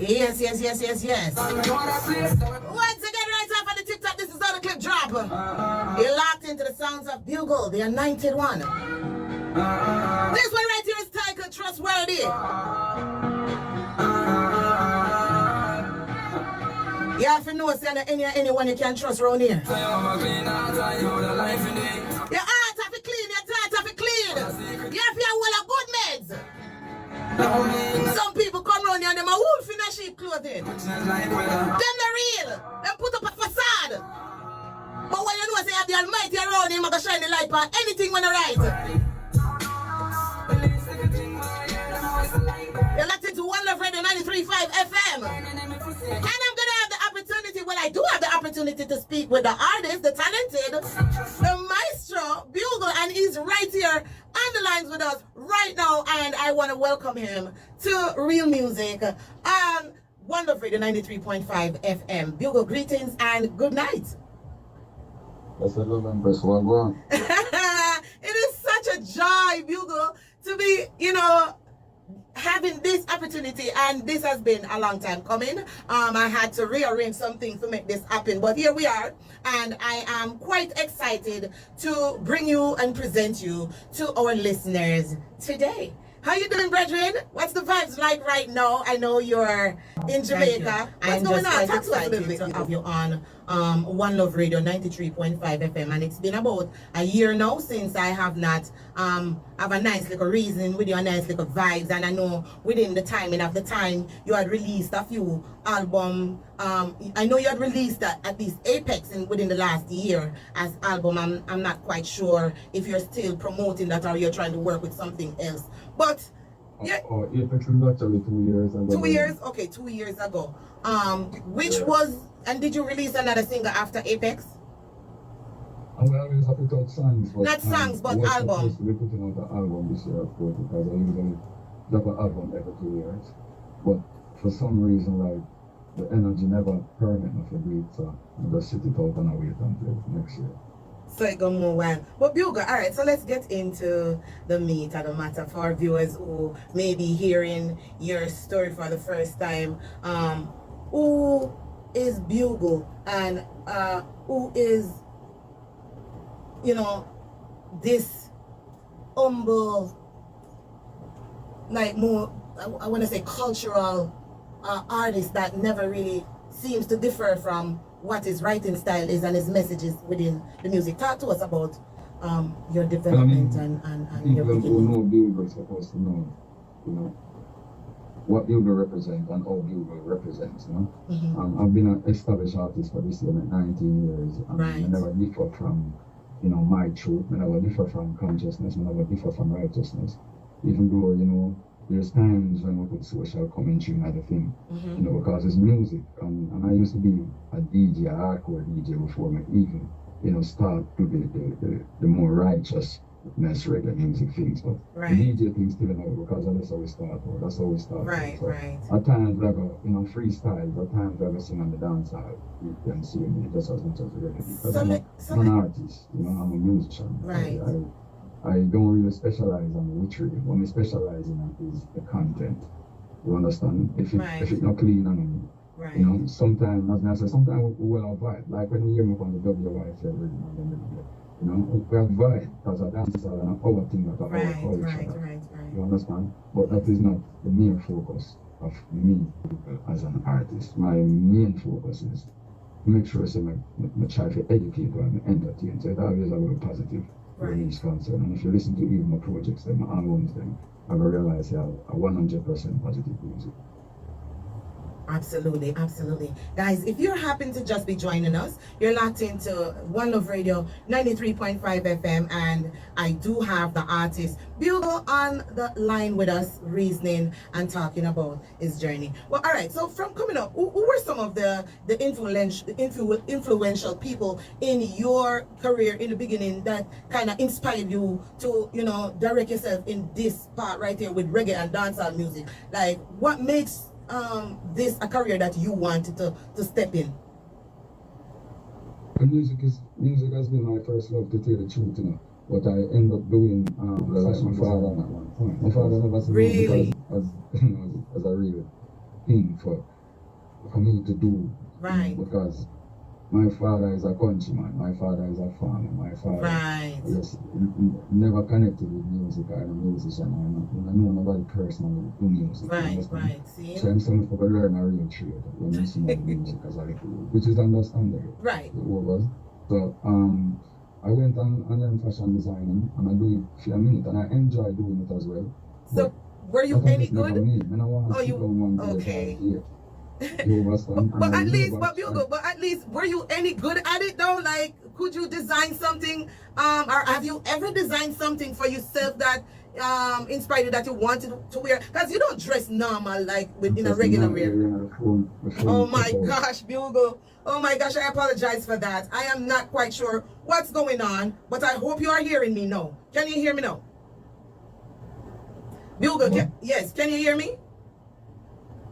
Yes, yes, yes, yes, yes. Once again, right off on the TikTok, this is on the clip drop. You're locked into the sounds of Bugle, the anointed one. This one right here is titled Trustworthy. You have to know, say, anyone you can trust around here. Your heart have to clean, your thoughts have to clean. You have to have well of good meds. Some people come around here and them a wolf in a sheep clothing. Them the real. Them put up a facade. But when you know say you have the Almighty around him, I can shine the light on anything when you right. You're locked into One Love Radio 93.5 FM. And I'm gonna have the opportunity, well, I do have the opportunity to speak with the artist, the talented, the maestro, Bugle, and he's right here on the lines with us right now, and I want to welcome him to Real Music on One Love Radio 93.5 FM. Bugle, greetings and good night. That's a love and press one go on. It is such a joy, Bugle, to be, having this opportunity, and this has been a long time coming. I had to rearrange some things to make this happen, but here we are, and I am quite excited to bring you and present you to our listeners today. How you doing, brethren? What's the vibes like right now? I know you're in Jamaica. What's going on? Talk to us a little bit. To have you on One Love Radio 93.5 FM, and it's been about a year now since I have not have a nice little reason with you, a nice little vibes, and I know within the timing of the time you had released a few album. I know you had released at least Apex within the last year as album. I'm not quite sure if you're still promoting that or you're trying to work with something else. But yeah. Apex was actually 2 years ago. 2 years? Okay, 2 years ago. Which was, and did you release another single after Apex? I always have to talk songs. But, not songs, but album. I was supposed to be putting out an album this year, of course, because I usually drop an album every 2 years. But for some reason, like, the energy never permit me to do it, so I just sit it out and I wait until next year. So it go more well. But Bugle, all right, so let's get into the meat of the matter for our viewers who may be hearing your story for the first time. Who is Bugle, and who is, this humble, like more, I want to say cultural artist that never really seems to differ from what his writing style is and his messages within the music. Talk to us about your development and your beginning. People who know Bugle are supposed to know, what Bugle represents and how Bugle represents, Mm-hmm. I've been an established artist for this year, 19 years, and right. I never differ from, my truth, I never differ from consciousness, I never differ from righteousness, even though, there's times when we put social commentary in other thing, mm-hmm. Because it's music, and I used to be a DJ, a hardcore DJ before me even, start to the more righteousness reggae music things, but right. the DJ thing still because that's how we start, or that's how we start. Right, so right. At times we have freestyle, at times we have sing on the dance hall, you can see me just as much as the reggae, because I'm an artist, I'm a musician. Right. I don't really specialize on witchery. What I specialize in is the content. You understand? If it's not clean and right. Sometimes, as I say, sometimes we will have vibe. Like when you hear me on the WYFL rhythm, we have vibe because a dance is an power thing that our culture. Right. You understand? But that is not the main focus of me as an artist. My main focus is to make sure I try to educate and entertain. So it's always about positive. Right. Concern. And if you listen to even my projects, my albums, then I will realize you have a 100% positive music. Absolutely. Guys, if you happen to just be joining us, you're locked into One Love Radio 93.5 FM, and I do have the artist Bugle on the line with us, reasoning and talking about his journey. Well, all right, so from coming up, who were some of the influential people in your career in the beginning that kind of inspired you to, direct yourself in this part right here with reggae and dancehall music? Like, what makes this a career that you wanted to step in? Music has been my first love, to tell the truth, What I end up doing, like my father at one point. My father never said really? Because as a real thing for for me to do. Right. Because my father is a countryman, my father is a farmer, my father Right. never connected with music or a musician. I know nobody personally do music. Right. See? So I'm saying for learn a real trade when you see my music as a little, which is understandable. Right. So I went on learned fashion designing and I do it for a minute and I enjoy doing it as well. So were you any good? Okay. But at least were you any good at it though? Like, could you design something, or have you ever designed something for yourself that inspired you that you wanted to wear? Because you don't dress normal like in a regular wear. Oh my gosh, Bugle. Oh my gosh, I apologize for that. I am not quite sure what's going on, but I hope you are hearing me now. Can you hear me now? Bugle, yes, can you hear me?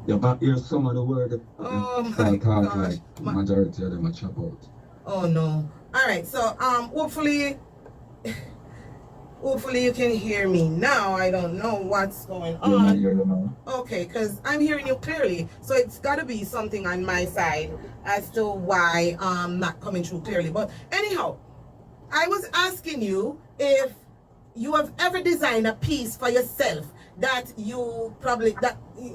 Yeah, but here's some of the words oh my gosh. Like majority of them are chop out. Oh no. Alright, so hopefully you can hear me now. I don't know what's going on. Okay, because I'm hearing you clearly. So it's gotta be something on my side as to why I'm not coming through clearly. But anyhow, I was asking you if you have ever designed a piece for yourself that you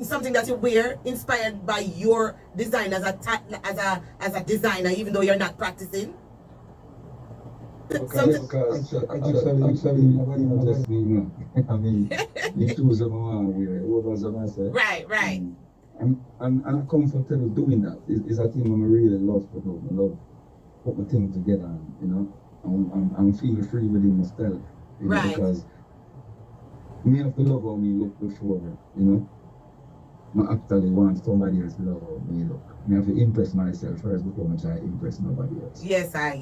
something that you wear inspired by your design as a designer, even though you're not practicing. Because actually, I mean, you choose them on wear whoever's myself. Right. I'm comfortable doing that. It's a thing I really love to do. I love put my thing together, and, you know, I'm feeling free within myself. Right. Because me have to love how me look before, you know. I actually want somebody else to love how me look. I have to impress myself first before I try to impress nobody else. Yes, I.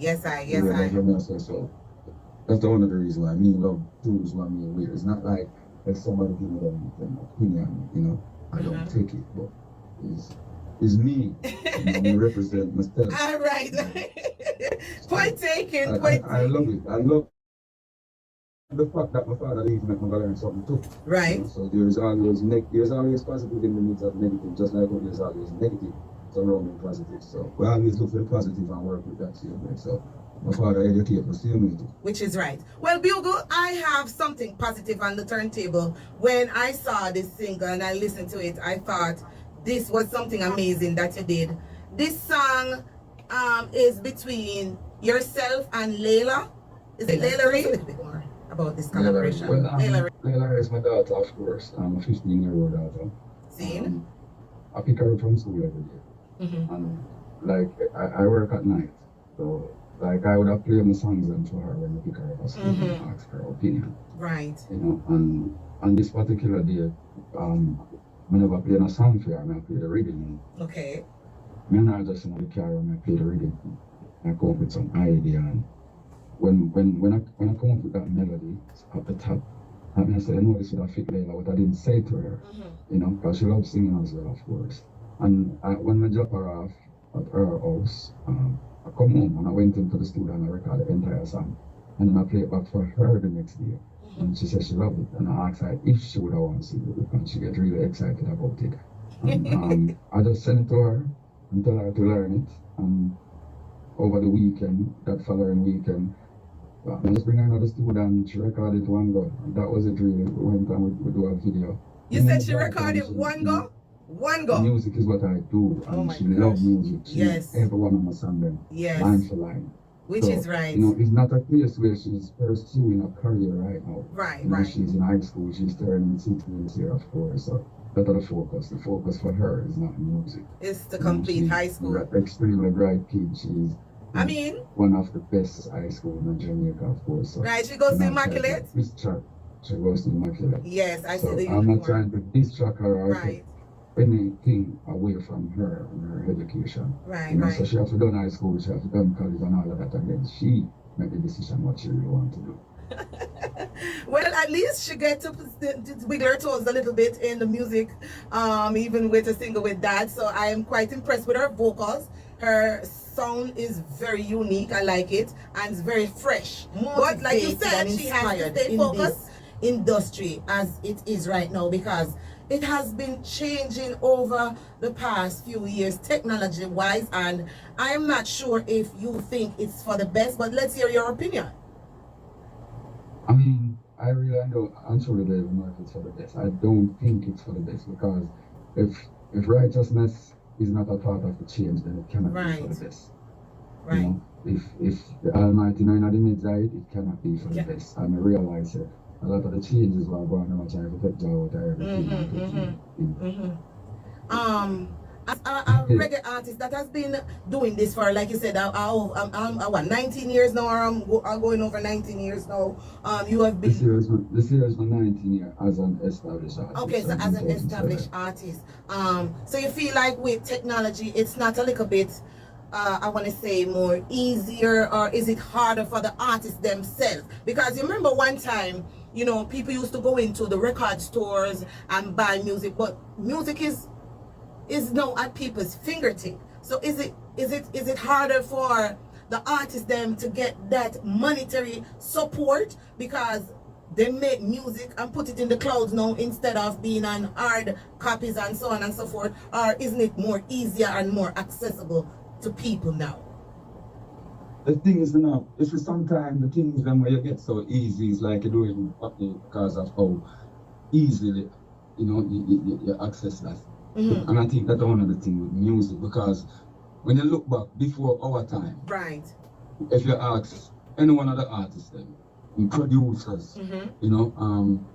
So that's one of the reasons why me love clothes what me wear. It's not like if somebody give me them opinion, you know, I don't take it, but it's me. Me represent myself. All right. Point taken. I love it. I love the fact that my father leaves me, I'm gonna learn something too. Right. You know, so there's always positive in the midst of negative, just like when there's always negative surrounding positive. So we always look for the positive and work with that same way. So my father educated me same way too. Which is right. Well, Bugle, I have something positive on the turntable. When I saw this single and I listened to it, I thought this was something amazing that you did. This song is between yourself and Layla. Is it Layla Reid? A little bit more about this collaboration. Layla is my daughter, of course. I'm a 15-year-old daughter. Seen? I pick her up from school every day. And like I work at night. So like I would have played my songs for her when I pick her up at school and ask her opinion. Right. You know, and on this particular day, I never played a song for her, I played a rhythm. Okay. Me and I just in the car and I played a rhythm. I come up with some idea, and when I come up with that melody at the top, I said, I know this would have fit Layla, but I didn't say it to her, you know, because she loves singing as well, of course. And when I drop her off at her house, I come home and I went into the studio and I recorded the entire song. And then I played it back for her the next day. And she said she loved it. And I asked her if she would have wanted to see it. And she got really excited about it. And I just sent it to her and tell her to learn it. And over the weekend, that following weekend, I just bring her another studio and she recorded one go. That was it really. We went and we do a video. You said she recorded one go? One go. Music is what I do, and she loves music. Yes. Every one of my songs, them. Yes. Line for line. Which is right. You know, it's not a place where she's pursuing a career right now. Right, you know, right. She's in high school. She's turning 16 this year, of course. So that's the focus. The focus for her is not music. It's to complete high school. She's an extremely bright kid. She's one of the best high school in Jamaica, of course. So, right. She goes to Immaculate. She goes to Immaculate. Yes, I so see the I'm not trying to distract her. Right. Anything away from her and her education. Right, you know, right. So she has to done high school, she has to done college and all of that, and then she make the decision what she really want to do. Well, at least she get to wiggle her toes a little bit in the music, even with a single with that. So I am quite impressed with her vocals. Her sound is very unique. I like it, and it's very fresh. But like you said, she has to stay focused industry as it is right now, because it has been changing over the past few years technology wise, and I am not sure if you think it's for the best, but let's hear your opinion. I mean, I really don't, I'm sorry, don't even know if it's for the best. I don't think it's for the best because if righteousness is not a part of the change, then it cannot be for the best. Right. You know, if the Almighty know in the midst of it, it cannot be for the best. And I realize that a lot of the changes were going on, trying to take joy out of everything. As a reggae artist that has been doing this for, like you said, what, 19 years now, or I'm going over 19 years now. You have been... This year is my 19 year as an established artist. Okay, so as an established artist. So you feel like with technology, it's not a little bit, I want to say, more easier, or is it harder for the artists themselves? Because you remember one time, you know, people used to go into the record stores and buy music, but music is now at people's fingertips. So is it harder for the artists them to get that monetary support because they make music and put it in the clouds now instead of being on hard copies and so on and so forth? Or isn't it more easier and more accessible to people now? The thing is, you know, if you sometimes the things then where you get so easy is like you do it because of how easily, you know, you access that. And I think that's one of the things with music, because when you look back before our time, right? If you ask any one of the artists, then producers, you know,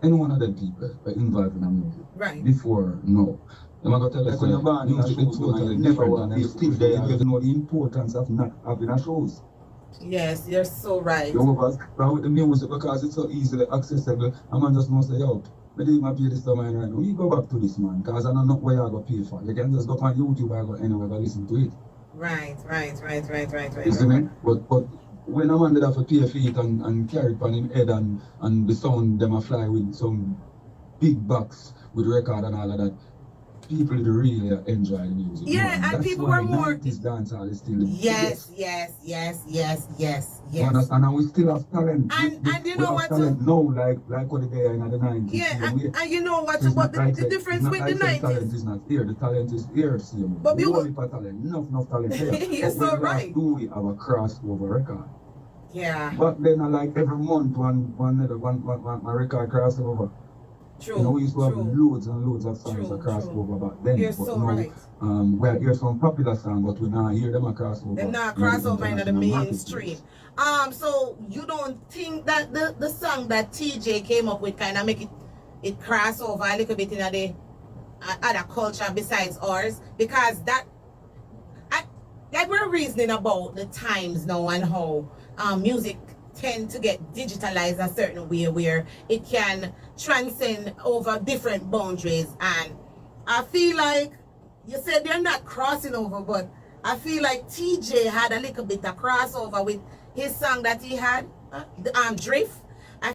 any one of the people were involved in the music, right? Before now, I'm gonna tell you, when you're born, music is totally different. You still there, you know the importance of not having a shows. Yes, you're so right. You know, but with the music, because it's so easily accessible, a man just must say, yo, I didn't even pay this to mine right now. You go back to this, man, because I don't know where you're going to pay for. You can just go on YouTube or go anywhere to listen to it. Right. You see me? But when a man did have to pay for it and carry it on him head and the sound them a fly with some big box with record and all of that, people really enjoy the music. Yeah, and that's people were more... This dancehall is still the yes. And we still have talent. And you know what? Talent now, like what they are in the 90s. Yeah, and you know what? But the difference with the 90s. Talent is not here. The talent is here. See, but you have talent. Enough talent here. You're so right. Do we have a crossover record? Yeah. But then, like every month, one record crossover. True. You know, we used to have loads and loads of songs across over back then. You're but so now, right. We hear some popular songs, but we now hear them across over. They're not crossover in the mainstream. So you don't think that the song that TJ came up with kind of make it cross over a little bit in the other culture besides ours? Because that, like we're reasoning about the times now and how music tend to get digitalized a certain way where it can transcend over different boundaries, and I feel like you said they're not crossing over, but I feel like TJ had a little bit of crossover with his song that he had, Drift.